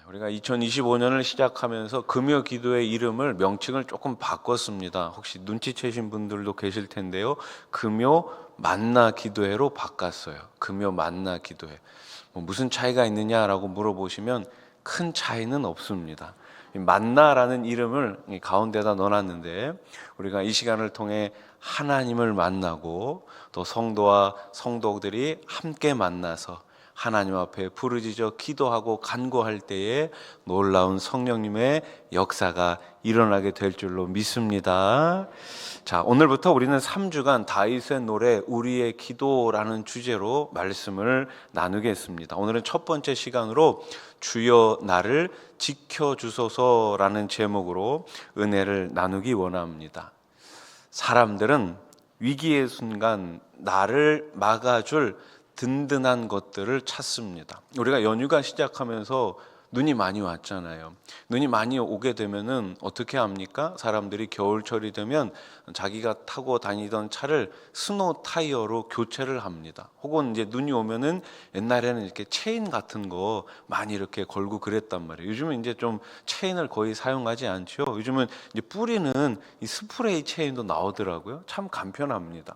우리가 2025년을 시작하면서 금요 기도의 이름을 명칭을 조금 바꿨습니다. 혹시 눈치채신 분들도 계실 텐데요. 금요 만나 기도회로 바꿨어요. 금요 만나 기도회. 무슨 차이가 있느냐라고 물어보시면 큰 차이는 없습니다. 만나라는 이름을 가운데다 넣어놨는데 우리가 이 시간을 통해 하나님을 만나고 또 성도와 성도들이 함께 만나서 하나님 앞에 부르짖어 기도하고 간구할 때에 놀라운 성령님의 역사가 일어나게 될 줄로 믿습니다. 자, 오늘부터 우리는 3주간 다윗의 노래 우리의 기도라는 주제로 말씀을 나누겠습니다. 오늘은 첫 번째 시간으로 주여 나를 지켜주소서라는 제목으로 은혜를 나누기 원합니다. 사람들은 위기의 순간 나를 막아줄 든든한 것들을 찾습니다. 우리가 연휴가 시작하면서 눈이 많이 왔잖아요. 눈이 많이 오게 되면은 어떻게 합니까? 사람들이 겨울철이 되면 자기가 타고 다니던 차를 스노우 타이어로 교체를 합니다. 혹은 이제 눈이 오면은 옛날에는 이렇게 체인 같은 거 많이 이렇게 걸고 그랬단 말이에요. 요즘은 이제 좀 체인을 거의 사용하지 않죠. 요즘은 이제 뿌리는 이 스프레이 체인도 나오더라고요. 참 간편합니다.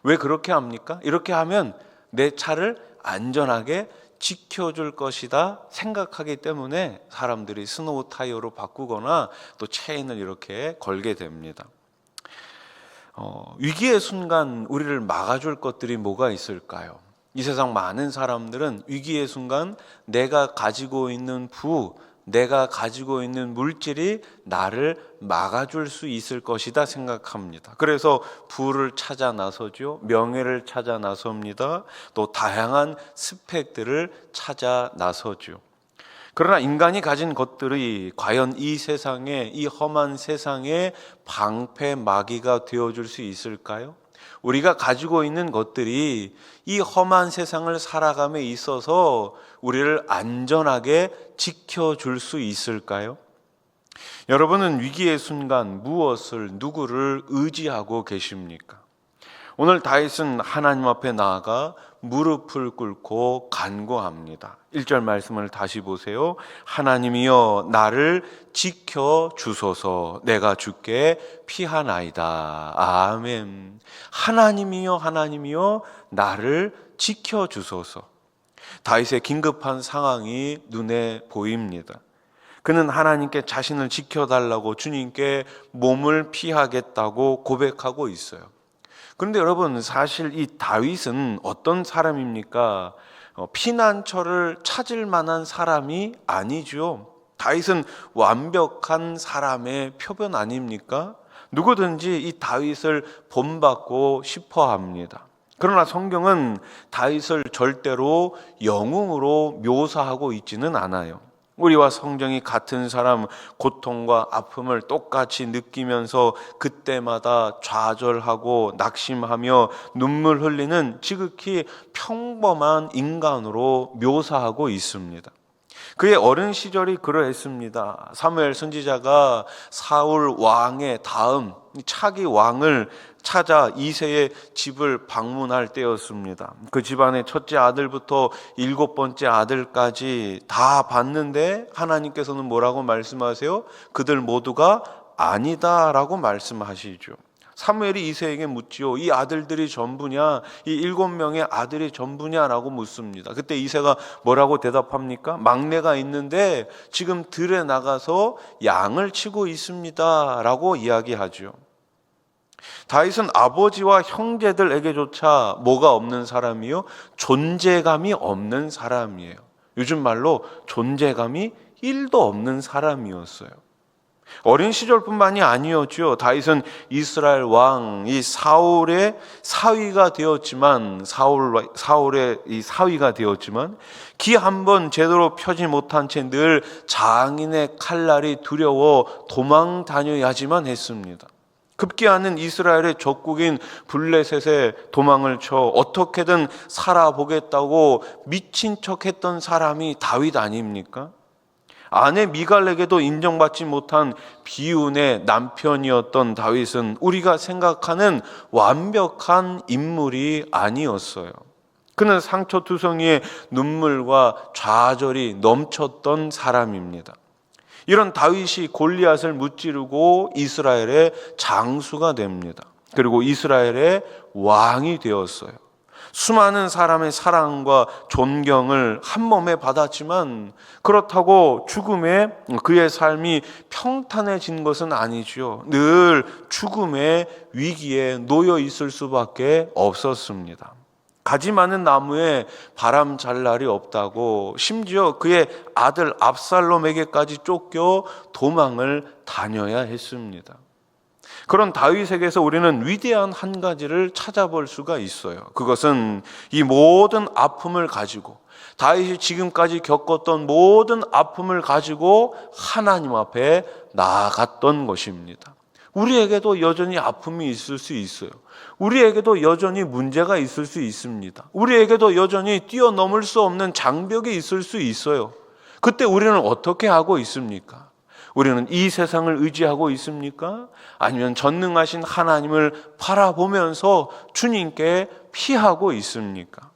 왜 그렇게 합니까? 이렇게 하면 내 차를 안전하게 지켜줄 것이다 생각하기 때문에 사람들이 스노우 타이어로 바꾸거나 또 체인을 이렇게 걸게 됩니다. 위기의 순간 우리를 막아줄 것들이 뭐가 있을까요? 이 세상 많은 사람들은 위기의 순간 내가 가지고 있는 내가 가지고 있는 물질이 나를 막아줄 수 있을 것이다 생각합니다. 그래서 부를 찾아 나서죠. 명예를 찾아 나섭니다. 또 다양한 스펙들을 찾아 나서죠. 그러나 인간이 가진 것들이 과연 이 세상에, 이 험한 세상에 방패막이가 되어줄 수 있을까요? 우리가 가지고 있는 것들이 이 험한 세상을 살아감에 있어서 우리를 안전하게 지켜줄 수 있을까요? 여러분은 위기의 순간 무엇을, 누구를 의지하고 계십니까? 오늘 다윗은 하나님 앞에 나아가 무릎을 꿇고 간구합니다. 1절 말씀을 다시 보세요. 하나님이여 나를 지켜주소서. 내가 주께 피하나이다. 아멘. 하나님이여 하나님이여 나를 지켜주소서. 다윗의 긴급한 상황이 눈에 보입니다. 그는 하나님께 자신을 지켜달라고 주님께 몸을 피하겠다고 고백하고 있어요. 그런데 여러분, 사실 이 다윗은 어떤 사람입니까? 피난처를 찾을 만한 사람이 아니죠. 다윗은 완벽한 사람의 표본 아닙니까? 누구든지 이 다윗을 본받고 싶어 합니다. 그러나 성경은 다윗을 절대로 영웅으로 묘사하고 있지는 않아요. 우리와 성경이 같은 사람, 고통과 아픔을 똑같이 느끼면서 그때마다 좌절하고 낙심하며 눈물 흘리는 지극히 평범한 인간으로 묘사하고 있습니다. 그의 어린 시절이 그러했습니다. 사무엘 선지자가 사울 왕의 다음 차기 왕을 찾아 이새의 집을 방문할 때였습니다. 그 집안의 첫째 아들부터 7번째 아들까지 다 봤는데 하나님께서는 뭐라고 말씀하세요? 그들 모두가 아니다라고 말씀하시죠. 사무엘이 이새에게 묻지요. 이 아들들이 전부냐? 이 7명의 아들이 전부냐라고 묻습니다. 그때 이새가 뭐라고 대답합니까? 막내가 있는데 지금 들에 나가서 양을 치고 있습니다 라고 이야기하죠. 다윗은 아버지와 형제들에게조차 뭐가 없는 사람이요? 존재감이 없는 사람이에요. 요즘 말로 존재감이 1도 없는 사람이었어요. 어린 시절뿐만이 아니었죠. 다윗은 이스라엘 왕 이 사울의 사위가 되었지만 기 한 번 제대로 펴지 못한 채 늘 장인의 칼날이 두려워 도망 다녀야지만 했습니다. 급기야는 이스라엘의 적국인 블레셋에 도망을 쳐 어떻게든 살아보겠다고 미친 척했던 사람이 다윗 아닙니까? 아내 미갈에게도 인정받지 못한 비운의 남편이었던 다윗은 우리가 생각하는 완벽한 인물이 아니었어요. 그는 상처투성이의 눈물과 좌절이 넘쳤던 사람입니다. 이런 다윗이 골리앗을 무찌르고 이스라엘의 장수가 됩니다. 그리고 이스라엘의 왕이 되었어요. 수많은 사람의 사랑과 존경을 한 몸에 받았지만 그렇다고 죽음에 그의 삶이 평탄해진 것은 아니죠. 늘 죽음의 위기에 놓여 있을 수밖에 없었습니다. 가지 많은 나무에 바람 잘 날이 없다고 심지어 그의 아들 압살롬에게까지 쫓겨 도망을 다녀야 했습니다. 그런 다윗에게서 우리는 위대한 한 가지를 찾아볼 수가 있어요. 그것은 이 모든 아픔을 가지고, 다윗이 지금까지 겪었던 모든 아픔을 가지고 하나님 앞에 나아갔던 것입니다. 우리에게도 여전히 아픔이 있을 수 있어요. 우리에게도 여전히 문제가 있을 수 있습니다. 우리에게도 여전히 뛰어넘을 수 없는 장벽이 있을 수 있어요. 그때 우리는 어떻게 하고 있습니까? 우리는 이 세상을 의지하고 있습니까? 아니면 전능하신 하나님을 바라보면서 주님께 피하고 있습니까?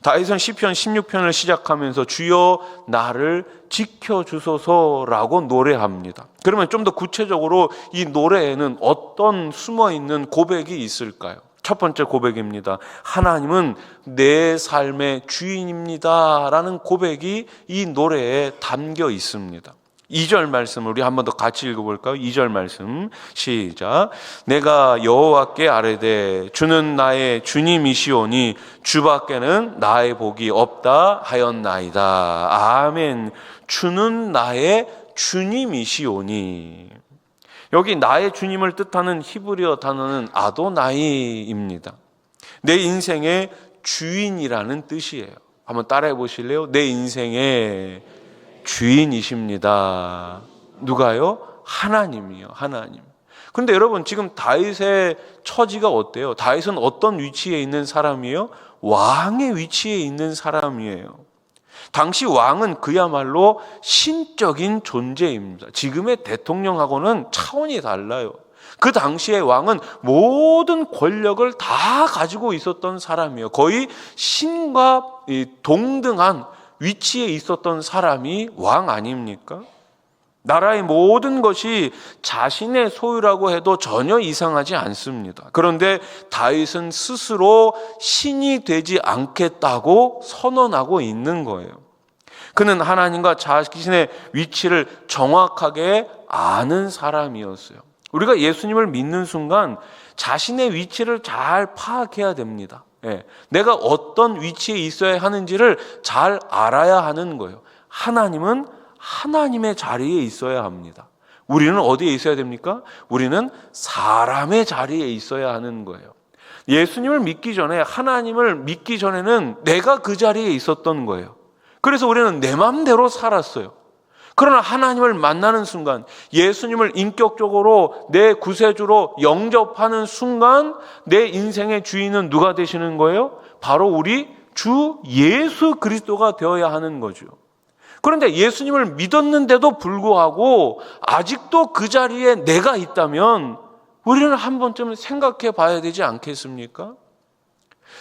다윗은 시편 16편을 시작하면서 주여 나를 지켜주소서라고 노래합니다. 그러면 좀 더 구체적으로 이 노래에는 어떤 숨어있는 고백이 있을까요? 첫 번째 고백입니다. 하나님은 내 삶의 주인입니다 라는 고백이 이 노래에 담겨 있습니다. 2절 말씀을 우리 한 번 더 같이 읽어볼까요? 2절 말씀 시작. 내가 여호와께 아뢰되 주는 나의 주님이시오니 주밖에는 나의 복이 없다 하였나이다. 아멘. 주는 나의 주님이시오니. 여기 나의 주님을 뜻하는 히브리어 단어는 아도나이입니다. 내 인생의 주인이라는 뜻이에요. 한번 따라해 보실래요? 내 인생의 주인이십니다. 누가요? 하나님이요. 하나님. 그런데 여러분 지금 다윗의 처지가 어때요? 다윗은 어떤 위치에 있는 사람이에요? 왕의 위치에 있는 사람이에요. 당시 왕은 그야말로 신적인 존재입니다. 지금의 대통령하고는 차원이 달라요. 그 당시의 왕은 모든 권력을 다 가지고 있었던 사람이에요. 거의 신과 동등한 위치에 있었던 사람이 왕 아닙니까? 나라의 모든 것이 자신의 소유라고 해도 전혀 이상하지 않습니다. 그런데 다윗은 스스로 신이 되지 않겠다고 선언하고 있는 거예요. 그는 하나님과 자신의 위치를 정확하게 아는 사람이었어요. 우리가 예수님을 믿는 순간 자신의 위치를 잘 파악해야 됩니다. 내가 어떤 위치에 있어야 하는지를 잘 알아야 하는 거예요. 하나님은 하나님의 자리에 있어야 합니다. 우리는 어디에 있어야 됩니까? 우리는 사람의 자리에 있어야 하는 거예요. 예수님을 믿기 전에, 하나님을 믿기 전에는 내가 그 자리에 있었던 거예요. 그래서 우리는 내 마음대로 살았어요. 그러나 하나님을 만나는 순간, 예수님을 인격적으로 내 구세주로 영접하는 순간 내 인생의 주인은 누가 되시는 거예요? 바로 우리 주 예수 그리스도가 되어야 하는 거죠. 그런데 예수님을 믿었는데도 불구하고 아직도 그 자리에 내가 있다면 우리는 한 번쯤 생각해 봐야 되지 않겠습니까?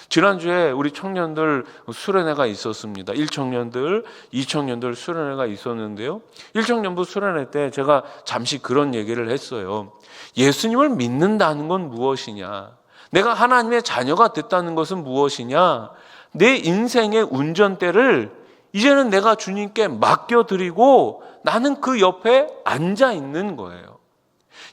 지난주에 우리 청년들 수련회가 있었습니다. 1청년들, 2청년들 수련회가 있었는데요. 1청년부 수련회 때 제가 잠시 그런 얘기를 했어요. 예수님을 믿는다는 건 무엇이냐? 내가 하나님의 자녀가 됐다는 것은 무엇이냐? 내 인생의 운전대를 이제는 내가 주님께 맡겨드리고 나는 그 옆에 앉아 있는 거예요.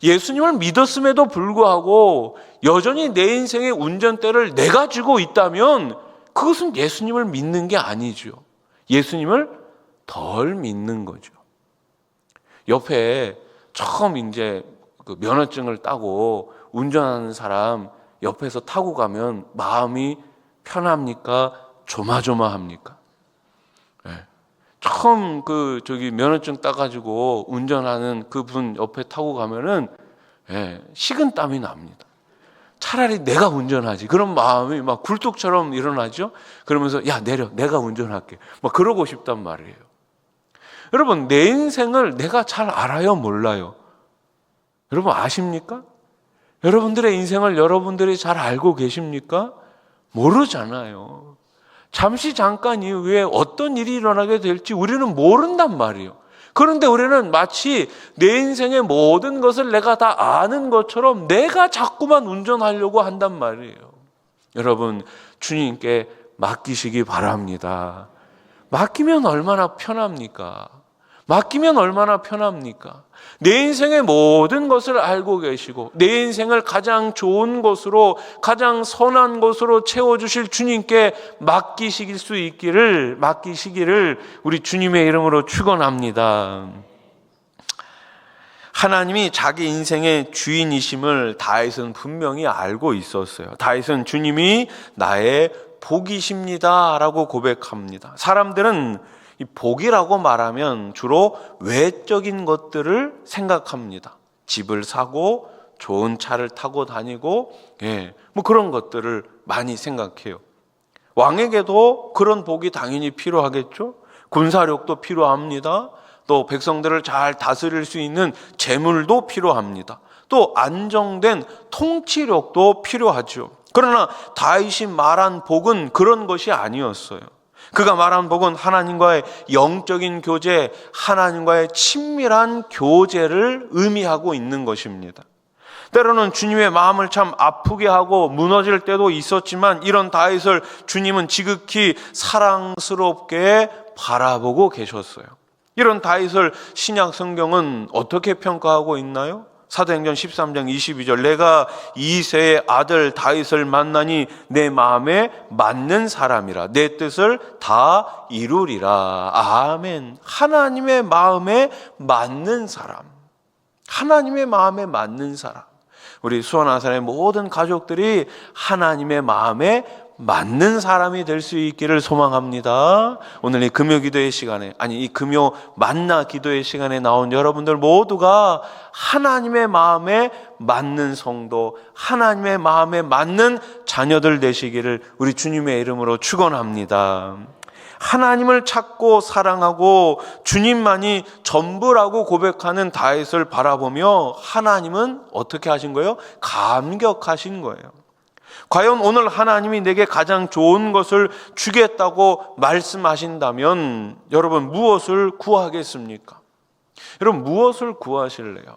예수님을 믿었음에도 불구하고 여전히 내 인생의 운전대를 내가 쥐고 있다면 그것은 예수님을 믿는 게 아니죠. 예수님을 덜 믿는 거죠. 옆에 처음 이제 그 면허증을 따고 운전하는 사람 옆에서 타고 가면 마음이 편합니까? 조마조마합니까? 처음 면허증 따가지고 운전하는 그분 옆에 타고 가면은 식은 땀이 납니다. 차라리 내가 운전하지. 그런 마음이 막 굴뚝처럼 일어나죠. 그러면서 야 내려, 내가 운전할게. 막 그러고 싶단 말이에요. 여러분 내 인생을 내가 잘 알아요, 몰라요? 여러분 아십니까? 여러분들의 인생을 여러분들이 잘 알고 계십니까? 모르잖아요. 잠시 잠깐 이후에 어떤 일이 일어나게 될지 우리는 모른단 말이에요. 그런데 우리는 마치 내 인생의 모든 것을 내가 다 아는 것처럼 내가 자꾸만 운전하려고 한단 말이에요. 여러분, 주님께 맡기시기 바랍니다. 맡기면 얼마나 편합니까? 맡기면 얼마나 편합니까? 내 인생의 모든 것을 알고 계시고 내 인생을 가장 좋은 것으로, 가장 선한 것으로 채워주실 주님께 맡기시기를 우리 주님의 이름으로 축원합니다. 하나님이 자기 인생의 주인이심을 다윗은 분명히 알고 있었어요. 다윗은 주님이 나의 복이십니다 라고 고백합니다. 사람들은 이 복이라고 말하면 주로 외적인 것들을 생각합니다. 집을 사고 좋은 차를 타고 다니고 뭐 그런 것들을 많이 생각해요. 왕에게도 그런 복이 당연히 필요하겠죠. 군사력도 필요합니다. 또 백성들을 잘 다스릴 수 있는 재물도 필요합니다. 또 안정된 통치력도 필요하죠. 그러나 다윗이 말한 복은 그런 것이 아니었어요. 그가 말한 복은 하나님과의 영적인 교제, 하나님과의 친밀한 교제를 의미하고 있는 것입니다. 때로는 주님의 마음을 참 아프게 하고 무너질 때도 있었지만 이런 다윗을 주님은 지극히 사랑스럽게 바라보고 계셨어요. 이런 다윗을 신약 성경은 어떻게 평가하고 있나요? 사도행전 13장 22절, 내가 이새의 아들 다윗을 만나니 내 마음에 맞는 사람이라 내 뜻을 다 이루리라. 아멘. 하나님의 마음에 맞는 사람, 하나님의 마음에 맞는 사람. 우리 수원아산의 모든 가족들이 하나님의 마음에 맞는 사람이 될 수 있기를 소망합니다. 오늘 이 금요 기도의 시간에, 이 금요 만나 기도의 시간에 나온 여러분들 모두가 하나님의 마음에 맞는 성도, 하나님의 마음에 맞는 자녀들 되시기를 우리 주님의 이름으로 축원합니다. 하나님을 찾고 사랑하고 주님만이 전부라고 고백하는 다윗을 바라보며 하나님은 어떻게 하신 거예요? 감격하신 거예요. 과연 오늘 하나님이 내게 가장 좋은 것을 주겠다고 말씀하신다면 여러분 무엇을 구하겠습니까? 여러분 무엇을 구하실래요?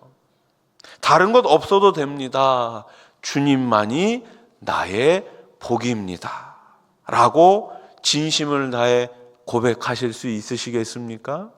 다른 것 없어도 됩니다. 주님만이 나의 복입니다 라고 진심을 다해 고백하실 수 있으시겠습니까?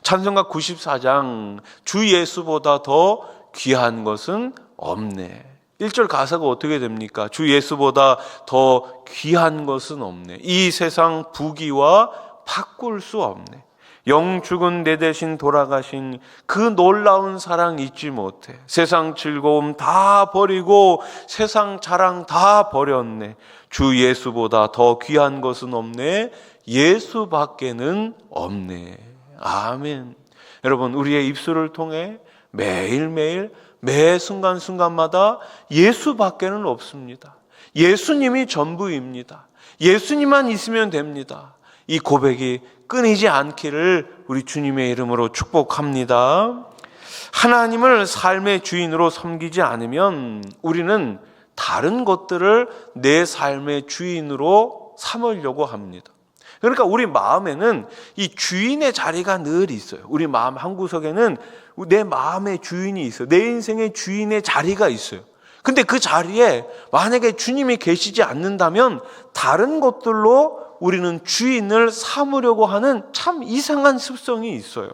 찬송가 94장 주 예수보다 더 귀한 것은 없네. 1절 가사가 어떻게 됩니까? 주 예수보다 더 귀한 것은 없네. 이 세상 부귀와 바꿀 수 없네. 영 죽은 내 대신 돌아가신 그 놀라운 사랑 잊지 못해. 세상 즐거움 다 버리고 세상 자랑 다 버렸네. 주 예수보다 더 귀한 것은 없네. 예수밖에는 없네. 아멘. 여러분 우리의 입술을 통해 매일매일 매 순간순간마다 예수밖에는 없습니다. 예수님이 전부입니다. 예수님만 있으면 됩니다. 이 고백이 끊이지 않기를 우리 주님의 이름으로 축복합니다. 하나님을 삶의 주인으로 섬기지 않으면 우리는 다른 것들을 내 삶의 주인으로 삼으려고 합니다. 그러니까 우리 마음에는 이 주인의 자리가 늘 있어요. 우리 마음 한구석에는 내 마음의 주인이 있어요. 내 인생의 주인의 자리가 있어요. 근데 그 자리에 만약에 주님이 계시지 않는다면 다른 것들로 우리는 주인을 삼으려고 하는 참 이상한 습성이 있어요.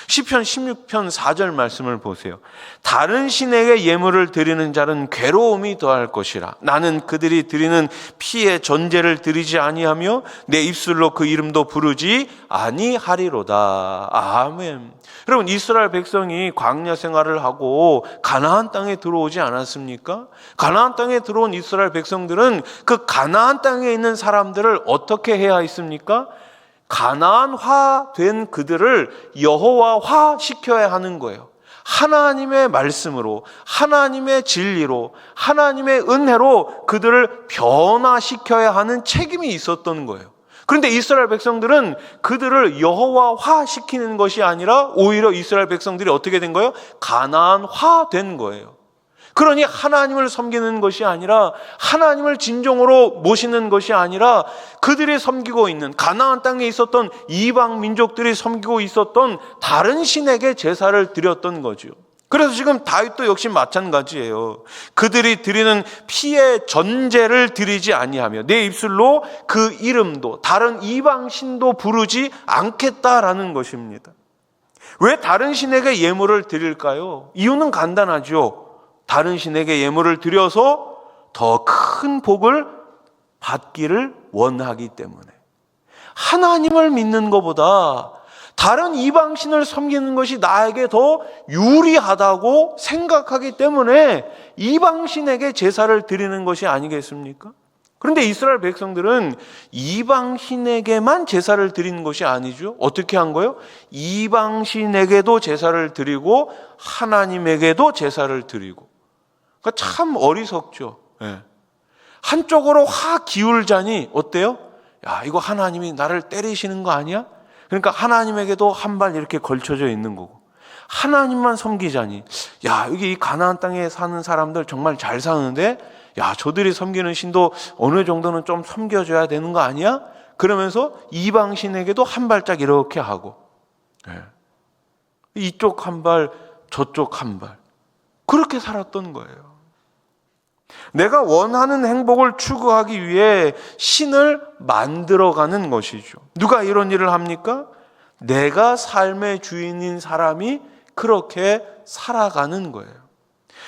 시편 16편 4절 말씀을 보세요. 다른 신에게 예물을 드리는 자는 괴로움이 더할 것이라. 나는 그들이 드리는 피의 전제를 드리지 아니하며 내 입술로 그 이름도 부르지 아니하리로다. 아멘. 여러분 이스라엘 백성이 광야 생활을 하고 가나안 땅에 들어오지 않았습니까? 가나안 땅에 들어온 이스라엘 백성들은 그 가나안 땅에 있는 사람들을 어떻게 해야 했습니까? 가나안화 된 그들을 여호와화 시켜야 하는 거예요. 하나님의 말씀으로, 하나님의 진리로, 하나님의 은혜로 그들을 변화시켜야 하는 책임이 있었던 거예요. 그런데 이스라엘 백성들은 그들을 여호와화 시키는 것이 아니라 오히려 이스라엘 백성들이 어떻게 된 거예요? 가나안화 된 거예요. 그러니 하나님을 섬기는 것이 아니라, 하나님을 진정으로 모시는 것이 아니라, 그들이 섬기고 있는 가나안 땅에 있었던 이방 민족들이 섬기고 있었던 다른 신에게 제사를 드렸던 거죠. 그래서 지금 다윗도 역시 마찬가지예요. 그들이 드리는 피의 전제를 드리지 아니하며 내 입술로 그 이름도 다른 이방 신도 부르지 않겠다라는 것입니다. 왜 다른 신에게 예물을 드릴까요? 이유는 간단하죠. 다른 신에게 예물을 드려서 더 큰 복을 받기를 원하기 때문에. 하나님을 믿는 것보다 다른 이방신을 섬기는 것이 나에게 더 유리하다고 생각하기 때문에 이방신에게 제사를 드리는 것이 아니겠습니까? 그런데 이스라엘 백성들은 이방신에게만 제사를 드리는 것이 아니죠. 어떻게 한 거예요? 이방신에게도 제사를 드리고 하나님에게도 제사를 드리고. 그러니까 참 어리석죠. 한쪽으로 확 기울자니 어때요? 야, 이거 하나님이 나를 때리시는 거 아니야? 그러니까 하나님에게도 한 발 이렇게 걸쳐져 있는 거고, 하나님만 섬기자니, 야, 여기 이 가나안 땅에 사는 사람들 정말 잘 사는데, 야, 저들이 섬기는 신도 어느 정도는 좀 섬겨줘야 되는 거 아니야? 그러면서 이방 신에게도 한 발짝 이렇게 하고, 이쪽 한 발, 저쪽 한 발, 그렇게 살았던 거예요. 내가 원하는 행복을 추구하기 위해 신을 만들어가는 것이죠. 누가 이런 일을 합니까? 내가 삶의 주인인 사람이 그렇게 살아가는 거예요.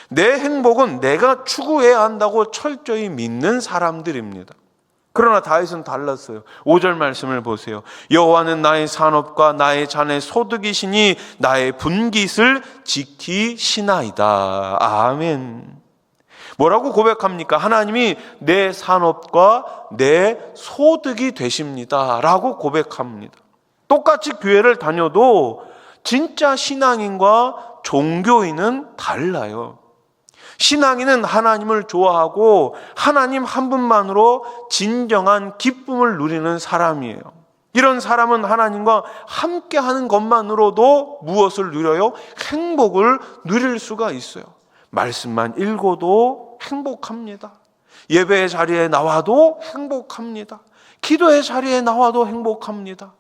내 행복은 내가 추구해야 한다고 철저히 믿는 사람들입니다. 그러나 다윗은 달랐어요. 5절 말씀을 보세요. 여호와는 나의 산업과 나의 잔의 소득이시니 나의 분깃을 지키시나이다. 아멘. 뭐라고 고백합니까? 하나님이 내 산업과 내 소득이 되십니다 라고 고백합니다. 똑같이 교회를 다녀도 진짜 신앙인과 종교인은 달라요. 신앙인은 하나님을 좋아하고 하나님 한 분만으로 진정한 기쁨을 누리는 사람이에요. 이런 사람은 하나님과 함께하는 것만으로도 무엇을 누려요? 행복을 누릴 수가 있어요. 말씀만 읽어도 행복합니다. 예배의 자리에 나와도 행복합니다. 기도의 자리에 나와도 행복합니다.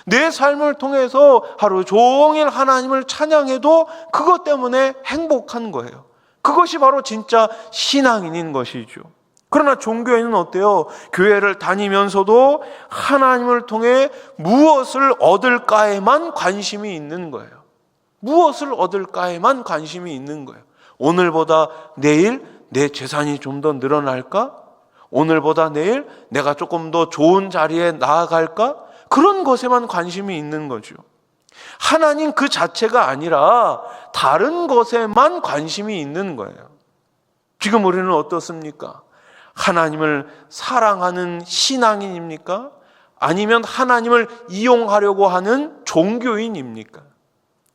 내 삶을 통해서 하루 종일 하나님을 찬양해도 그것 때문에 행복한 거예요. 그것이 바로 진짜 신앙인인 것이죠. 그러나 종교인은 어때요? 교회를 다니면서도 하나님을 통해 무엇을 얻을까에만 관심이 있는 거예요. 무엇을 얻을까에만 관심이 있는 거예요. 오늘보다 내일 내 재산이 좀 더 늘어날까? 오늘보다 내일 내가 조금 더 좋은 자리에 나아갈까? 그런 것에만 관심이 있는 거죠. 하나님 그 자체가 아니라 다른 것에만 관심이 있는 거예요. 지금 우리는 어떻습니까? 하나님을 사랑하는 신앙인입니까? 아니면 하나님을 이용하려고 하는 종교인입니까?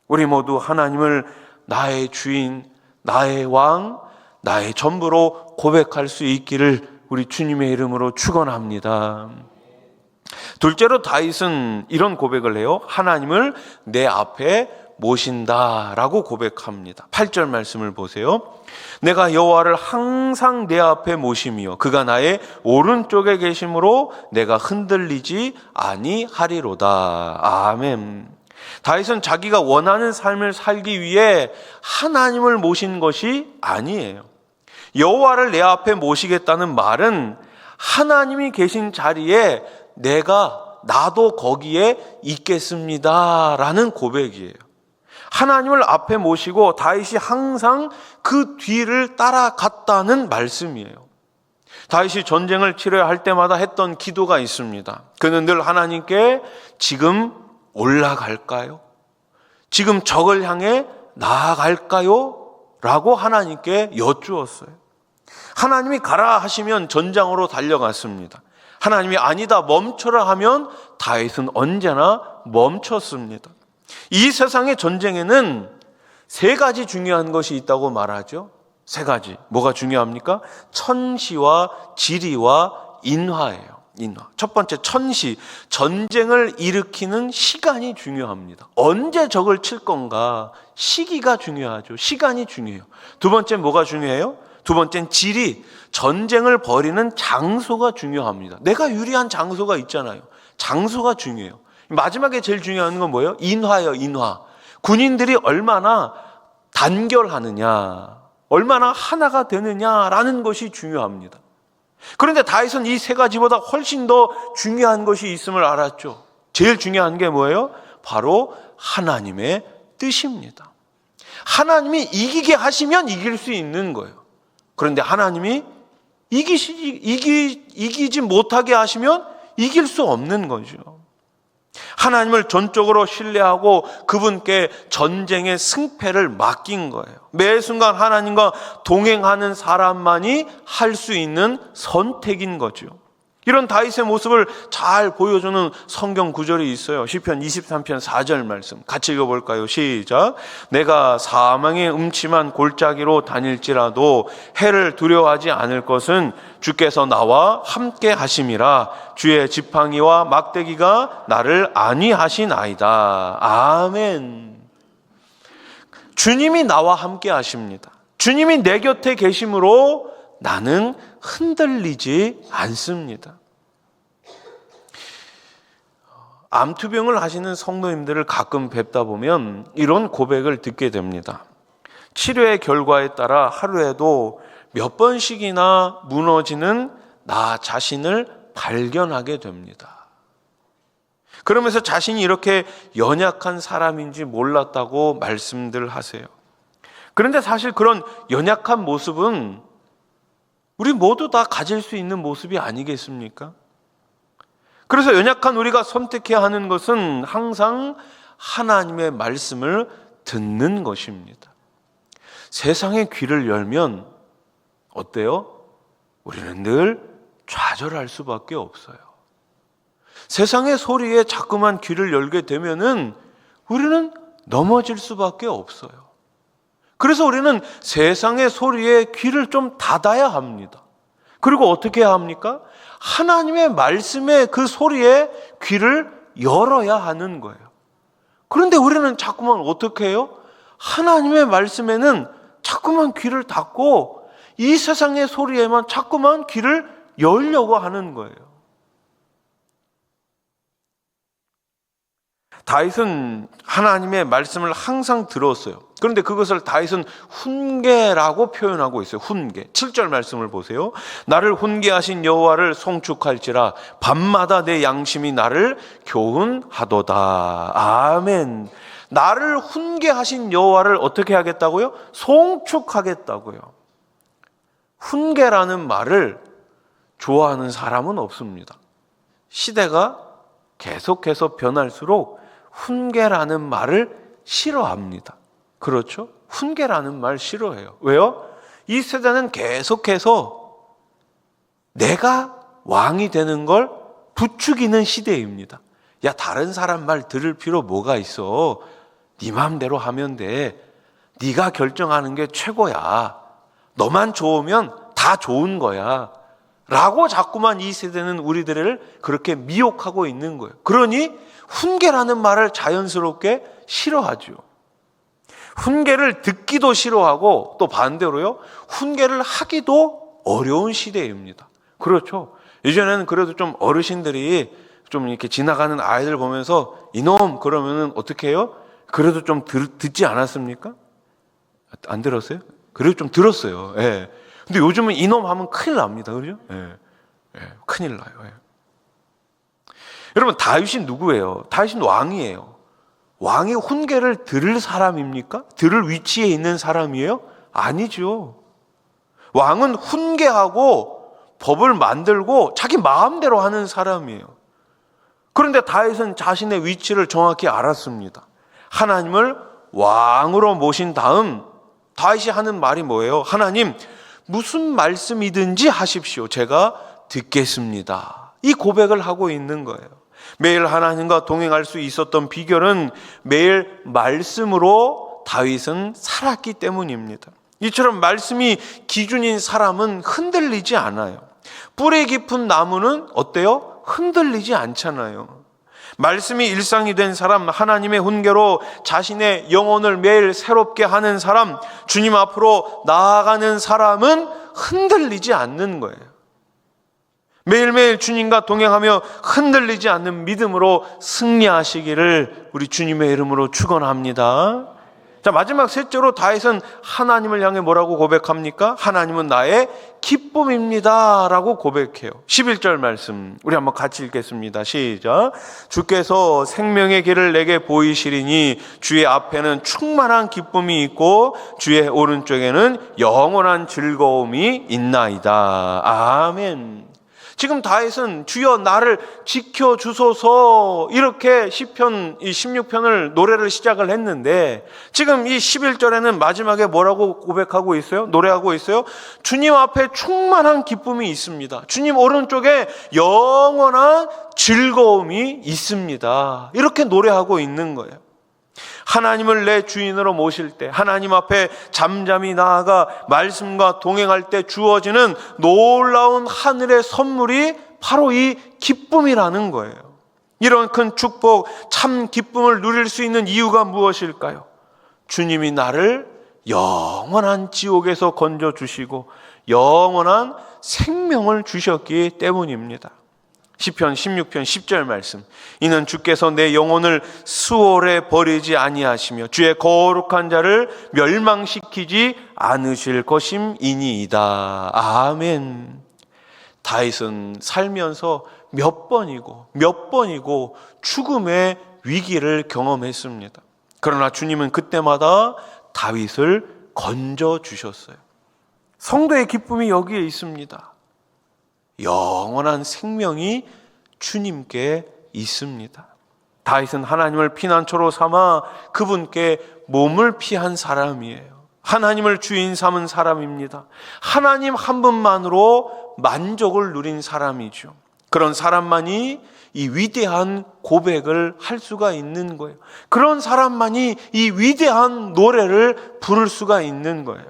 우리 모두 하나님을 나의 주인, 나의 왕, 나의 전부로 고백할 수 있기를 우리 주님의 이름으로 축원합니다. 둘째로 다윗은 이런 고백을 해요. 하나님을 내 앞에 모신다라고 고백합니다. 8절 말씀을 보세요. 내가 여호와를 항상 내 앞에 모심이요 그가 나의 오른쪽에 계심으로 내가 흔들리지 아니하리로다. 아멘. 다윗은 자기가 원하는 삶을 살기 위해 하나님을 모신 것이 아니에요. 여호와를 내 앞에 모시겠다는 말은 하나님이 계신 자리에 나도 거기에 있겠습니다라는 고백이에요. 하나님을 앞에 모시고 다윗이 항상 그 뒤를 따라갔다는 말씀이에요. 다윗이 전쟁을 치러야 할 때마다 했던 기도가 있습니다. 그는 늘 하나님께 지금 올라갈까요? 지금 적을 향해 나아갈까요? 라고 하나님께 여쭈었어요. 하나님이 가라 하시면 전장으로 달려갔습니다. 하나님이 아니다 멈춰라 하면 다윗은 언제나 멈췄습니다. 이 세상의 전쟁에는 세 가지 중요한 것이 있다고 말하죠. 세 가지. 뭐가 중요합니까? 천시와 지리와 인화예요. 인화. 첫 번째, 천시. 전쟁을 일으키는 시간이 중요합니다. 언제 적을 칠 건가? 시기가 중요하죠. 시간이 중요해요. 두 번째, 뭐가 중요해요? 두 번째는 지리. 전쟁을 벌이는 장소가 중요합니다. 내가 유리한 장소가 있잖아요. 장소가 중요해요. 마지막에 제일 중요한 건 뭐예요? 인화예요. 인화. 군인들이 얼마나 단결하느냐, 얼마나 하나가 되느냐라는 것이 중요합니다. 그런데 다윗은 이 세 가지보다 훨씬 더 중요한 것이 있음을 알았죠. 제일 중요한 게 뭐예요? 바로 하나님의 뜻입니다. 하나님이 이기게 하시면 이길 수 있는 거예요. 그런데 하나님이 이기지 못하게 하시면 이길 수 없는 거죠. 하나님을 전적으로 신뢰하고 그분께 전쟁의 승패를 맡긴 거예요. 매 순간 하나님과 동행하는 사람만이 할 수 있는 선택인 거죠. 이런 다윗의 모습을 잘 보여주는 성경 구절이 있어요. 시편 23편 4절 말씀 같이 읽어볼까요? 시작. 내가 사망의 음침한 골짜기로 다닐지라도 해를 두려워하지 않을 것은 주께서 나와 함께 하심이라. 주의 지팡이와 막대기가 나를 안위하시나이다. 아멘. 주님이 나와 함께 하십니다. 주님이 내 곁에 계심으로 나는 흔들리지 않습니다. 암투병을 하시는 성도님들을 가끔 뵙다 보면 이런 고백을 듣게 됩니다. 치료의 결과에 따라 하루에도 몇 번씩이나 무너지는 나 자신을 발견하게 됩니다. 그러면서 자신이 이렇게 연약한 사람인지 몰랐다고 말씀들 하세요. 그런데 사실 그런 연약한 모습은 우리 모두 다 가질 수 있는 모습이 아니겠습니까? 그래서 연약한 우리가 선택해야 하는 것은 항상 하나님의 말씀을 듣는 것입니다. 세상의 귀를 열면 어때요? 우리는 늘 좌절할 수밖에 없어요. 세상의 소리에 자꾸만 귀를 열게 되면은 우리는 넘어질 수밖에 없어요. 그래서 우리는 세상의 소리에 귀를 좀 닫아야 합니다. 그리고 어떻게 해야 합니까? 하나님의 말씀의 그 소리에 귀를 열어야 하는 거예요. 그런데 우리는 자꾸만 어떻게 해요? 하나님의 말씀에는 자꾸만 귀를 닫고 이 세상의 소리에만 자꾸만 귀를 열려고 하는 거예요. 다윗은 하나님의 말씀을 항상 들었어요. 그런데 그것을 다윗은 훈계라고 표현하고 있어요. 훈계. 7절 말씀을 보세요. 나를 훈계하신 여호와를 송축할지라 밤마다 내 양심이 나를 교훈하도다. 아멘. 나를 훈계하신 여호와를 어떻게 하겠다고요? 송축하겠다고요. 훈계라는 말을 좋아하는 사람은 없습니다. 시대가 계속해서 변할수록 훈계라는 말을 싫어합니다. 그렇죠? 훈계라는 말 싫어해요. 왜요? 이 세대는 계속해서 내가 왕이 되는 걸 부추기는 시대입니다. 야, 다른 사람 말 들을 필요 뭐가 있어? 네 마음대로 하면 돼. 네가 결정하는 게 최고야. 너만 좋으면 다 좋은 거야. 라고 자꾸만 이 세대는 우리들을 그렇게 미혹하고 있는 거예요. 그러니 훈계라는 말을 자연스럽게 싫어하죠. 훈계를 듣기도 싫어하고 또 반대로요, 훈계를 하기도 어려운 시대입니다. 그렇죠. 예전에는 그래도 좀 어르신들이 좀 이렇게 지나가는 아이들 보면서 이놈 그러면은 어떻게 해요? 그래도 좀 듣지 않았습니까? 안 들었어요? 그래도 좀 들었어요. 예. 근데 요즘은 이놈 하면 큰일 납니다. 그죠? 예. 예. 큰일 나요. 예. 여러분, 다윗이 누구예요? 다윗은 왕이에요. 왕이 훈계를 들을 사람입니까? 들을 위치에 있는 사람이에요? 아니죠. 왕은 훈계하고 법을 만들고 자기 마음대로 하는 사람이에요. 그런데 다윗은 자신의 위치를 정확히 알았습니다. 하나님을 왕으로 모신 다음 다윗이 하는 말이 뭐예요? 하나님, 무슨 말씀이든지 하십시오. 제가 듣겠습니다. 이 고백을 하고 있는 거예요. 매일 하나님과 동행할 수 있었던 비결은 매일 말씀으로 다윗은 살았기 때문입니다. 이처럼 말씀이 기준인 사람은 흔들리지 않아요. 뿌리 깊은 나무는 어때요? 흔들리지 않잖아요. 말씀이 일상이 된 사람, 하나님의 훈계로 자신의 영혼을 매일 새롭게 하는 사람, 주님 앞으로 나아가는 사람은 흔들리지 않는 거예요. 매일매일 주님과 동행하며 흔들리지 않는 믿음으로 승리하시기를 우리 주님의 이름으로 축원합니다. 자, 마지막 셋째로 다윗은 하나님을 향해 뭐라고 고백합니까? 하나님은 나의 기쁨입니다 라고 고백해요. 11절 말씀 우리 한번 같이 읽겠습니다. 시작. 주께서 생명의 길을 내게 보이시리니 주의 앞에는 충만한 기쁨이 있고 주의 오른쪽에는 영원한 즐거움이 있나이다. 아멘. 지금 다윗은 주여 나를 지켜주소서 이렇게 시편 16편을 노래를 시작을 했는데 지금 이 11절에는 마지막에 뭐라고 고백하고 있어요? 노래하고 있어요? 주님 앞에 충만한 기쁨이 있습니다. 주님 오른쪽에 영원한 즐거움이 있습니다. 이렇게 노래하고 있는 거예요. 하나님을 내 주인으로 모실 때, 하나님 앞에 잠잠히 나아가 말씀과 동행할 때 주어지는 놀라운 하늘의 선물이 바로 이 기쁨이라는 거예요. 이런 큰 축복, 참 기쁨을 누릴 수 있는 이유가 무엇일까요? 주님이 나를 영원한 지옥에서 건져주시고 영원한 생명을 주셨기 때문입니다. 시편 16편 10절 말씀. 이는 주께서 내 영혼을 수월에 버리지 아니하시며 주의 거룩한 자를 멸망시키지 않으실 것임이니이다. 아멘. 다윗은 살면서 몇 번이고 죽음의 위기를 경험했습니다. 그러나 주님은 그때마다 다윗을 건져주셨어요. 성도의 기쁨이 여기에 있습니다. 영원한 생명이 주님께 있습니다. 다윗은 하나님을 피난처로 삼아 그분께 몸을 피한 사람이에요. 하나님을 주인 삼은 사람입니다. 하나님 한 분만으로 만족을 누린 사람이죠. 그런 사람만이 이 위대한 고백을 할 수가 있는 거예요. 그런 사람만이 이 위대한 노래를 부를 수가 있는 거예요.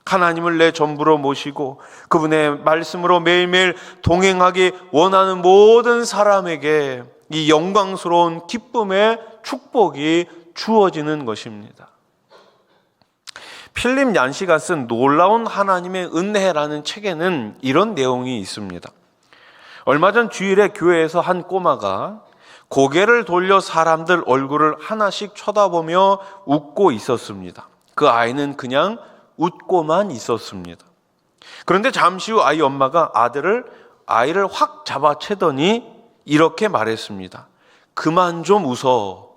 하나님을 내 전부로 모시고 그분의 말씀으로 매일매일 동행하기 원하는 모든 사람에게 이 영광스러운 기쁨의 축복이 주어지는 것입니다. 필립 얀시가 쓴 놀라운 하나님의 은혜라는 책에는 이런 내용이 있습니다. 얼마 전 주일에 교회에서 한 꼬마가 고개를 돌려 사람들 얼굴을 하나씩 쳐다보며 웃고 있었습니다. 그 아이는 그냥 웃고만 있었습니다. 그런데 잠시 후 아이 엄마가 아이를 확 잡아채더니 이렇게 말했습니다. 그만 좀 웃어.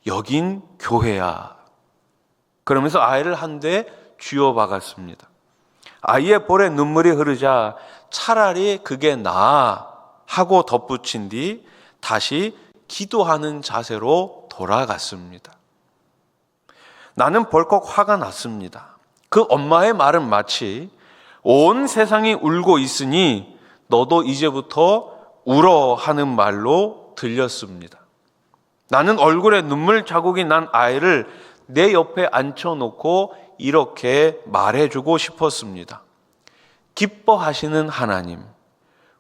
여긴 교회야. 그러면서 아이를 한 대 쥐어박았습니다. 아이의 볼에 눈물이 흐르자 차라리 그게 나아 하고 덧붙인 뒤 다시 기도하는 자세로 돌아갔습니다. 나는 벌컥 화가 났습니다. 그 엄마의 말은 마치 온 세상이 울고 있으니 너도 이제부터 울어 하는 말로 들렸습니다. 나는 얼굴에 눈물 자국이 난 아이를 내 옆에 앉혀놓고 이렇게 말해주고 싶었습니다. 기뻐하시는 하나님,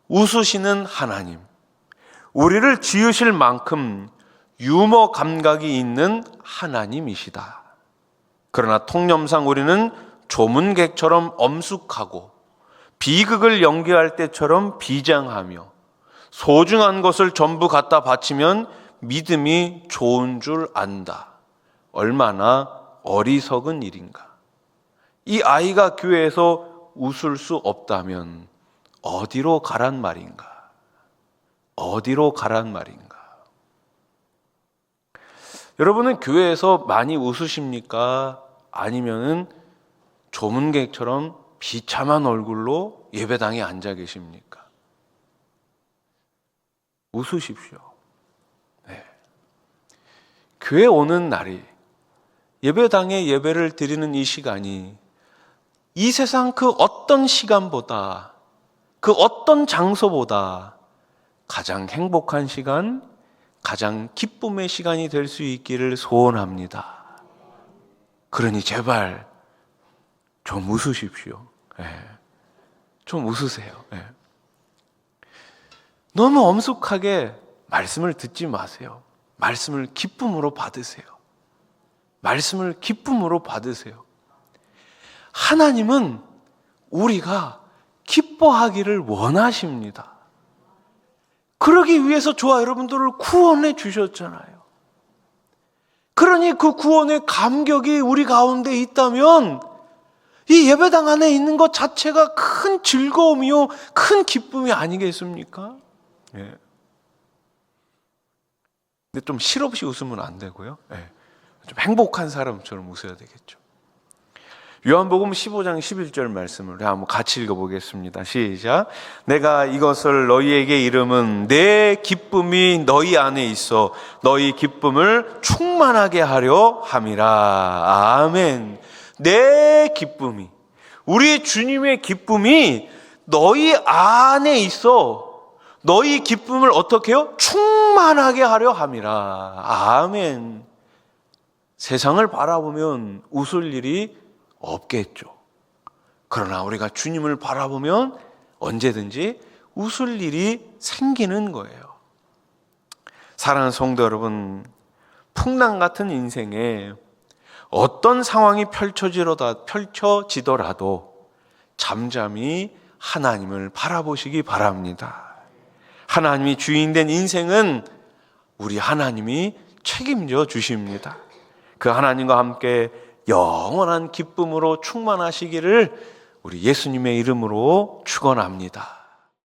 웃으시는 하나님, 우리를 지으실 만큼 유머 감각이 있는 하나님이시다. 그러나 통념상 우리는 조문객처럼 엄숙하고 비극을 연기할 때처럼 비장하며 소중한 것을 전부 갖다 바치면 믿음이 좋은 줄 안다. 얼마나 어리석은 일인가. 이 아이가 교회에서 웃을 수 없다면 어디로 가란 말인가? 어디로 가란 말인가? 여러분은 교회에서 많이 웃으십니까? 아니면은 조문객처럼 비참한 얼굴로 예배당에 앉아 계십니까? 웃으십시오. 네. 교회 오는 날이, 예배당에 예배를 드리는 이 시간이 이 세상 그 어떤 시간보다, 그 어떤 장소보다 가장 행복한 시간, 가장 기쁨의 시간이 될 수 있기를 소원합니다. 그러니 제발 좀 웃으십시오. 네. 좀 웃으세요. 네. 너무 엄숙하게 말씀을 듣지 마세요. 말씀을 기쁨으로 받으세요. 말씀을 기쁨으로 받으세요. 하나님은 우리가 기뻐하기를 원하십니다. 그러기 위해서 저와 여러분들을 구원해 주셨잖아요. 그러니 그 구원의 감격이 우리 가운데 있다면 이 예배당 안에 있는 것 자체가 큰 즐거움이요, 큰 기쁨이 아니겠습니까? 예. 근데 좀 실없이 웃으면 안 되고요. 예. 좀 행복한 사람처럼 웃어야 되겠죠. 요한복음 15장 11절 말씀을 한번 같이 읽어보겠습니다. 시작. 내가 이것을 너희에게 이름은 내 기쁨이 너희 안에 있어 너희 기쁨을 충만하게 하려 함이라. 아멘. 내 기쁨이, 우리 주님의 기쁨이 너희 안에 있어 너희 기쁨을 어떻게 해요? 충만하게 하려 함이라. 아멘. 세상을 바라보면 웃을 일이 없겠죠. 그러나 우리가 주님을 바라보면 언제든지 웃을 일이 생기는 거예요. 사랑하는 성도 여러분, 풍랑 같은 인생에 어떤 상황이 펼쳐지더라도 잠잠히 하나님을 바라보시기 바랍니다. 하나님이 주인된 인생은 우리 하나님이 책임져 주십니다. 그 하나님과 함께 영원한 기쁨으로 충만하시기를 우리 예수님의 이름으로 축원합니다.